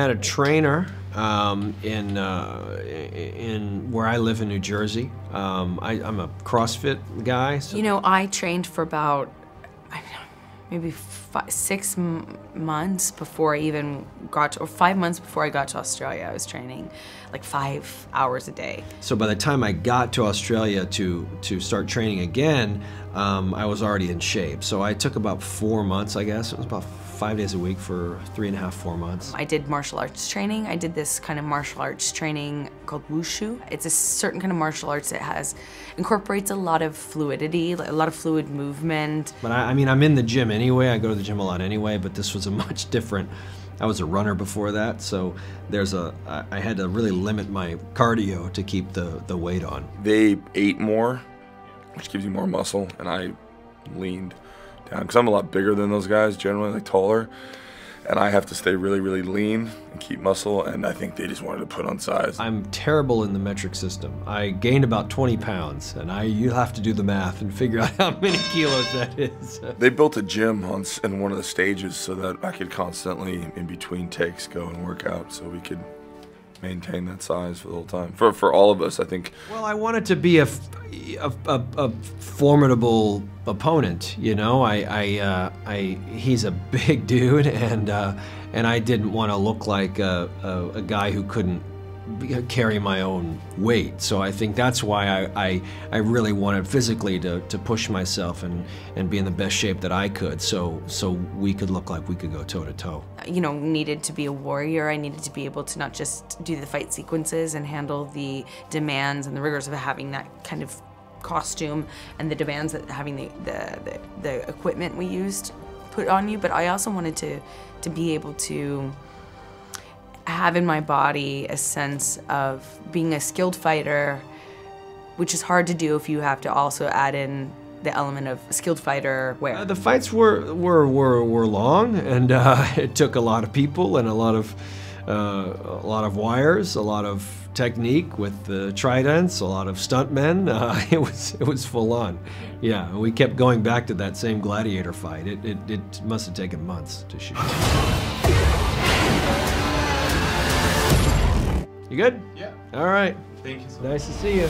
had a trainer in where I live in New Jersey. I'm a CrossFit guy. So. You know, I trained for about, I don't know, maybe 6 months before I even got to, or 5 months before I got to Australia. I was training like 5 hours a day. So by the time I got to Australia to start training again, I was already in shape. So I took about 4 months, I guess. It was about 5 days a week for 3.5, 4 months. I did martial arts training. I did this kind of martial arts training called wushu. It's a certain kind of martial arts that incorporates a lot of fluidity, a lot of fluid movement. But I mean, I'm in the gym anyway. I go to the gym a lot anyway, but this was a much different. I was a runner before that, so I had to really limit my cardio to keep the weight on. They ate more, which gives you more muscle, and I leaned down because I'm a lot bigger than those guys, generally, like taller, and I have to stay really, really lean and keep muscle, and I think they just wanted to put on size. I'm terrible in the metric system. I gained about 20 pounds, and you'll have to do the math and figure out how many kilos that is. They built a gym in one of the stages so that I could constantly, in between takes, go and work out so we could maintain that size for the whole time. For all of us, I think. Well, I wanted to be a formidable opponent, you know. He's a big dude, and I didn't want to look like a guy who couldn't carry my own weight. So I think that's why I really wanted physically to push myself and be in the best shape that I could, so we could look like we could go toe to toe. You know, needed to be a warrior. I needed to be able to not just do the fight sequences and handle the demands and the rigors of having that kind of costume and the demands that having the equipment we used put on you, but I also wanted to be able to have in my body a sense of being a skilled fighter, which is hard to do if you have to also add in the element of a skilled fighter wear. The fights were long, and it took a lot of people and a lot of wires, a lot of technique with the tridents, a lot of stuntmen. It was full on. Yeah, we kept going back to that same gladiator fight. It must have taken months to shoot. You good? Yeah. All right. Thank you so much. Nice to see you.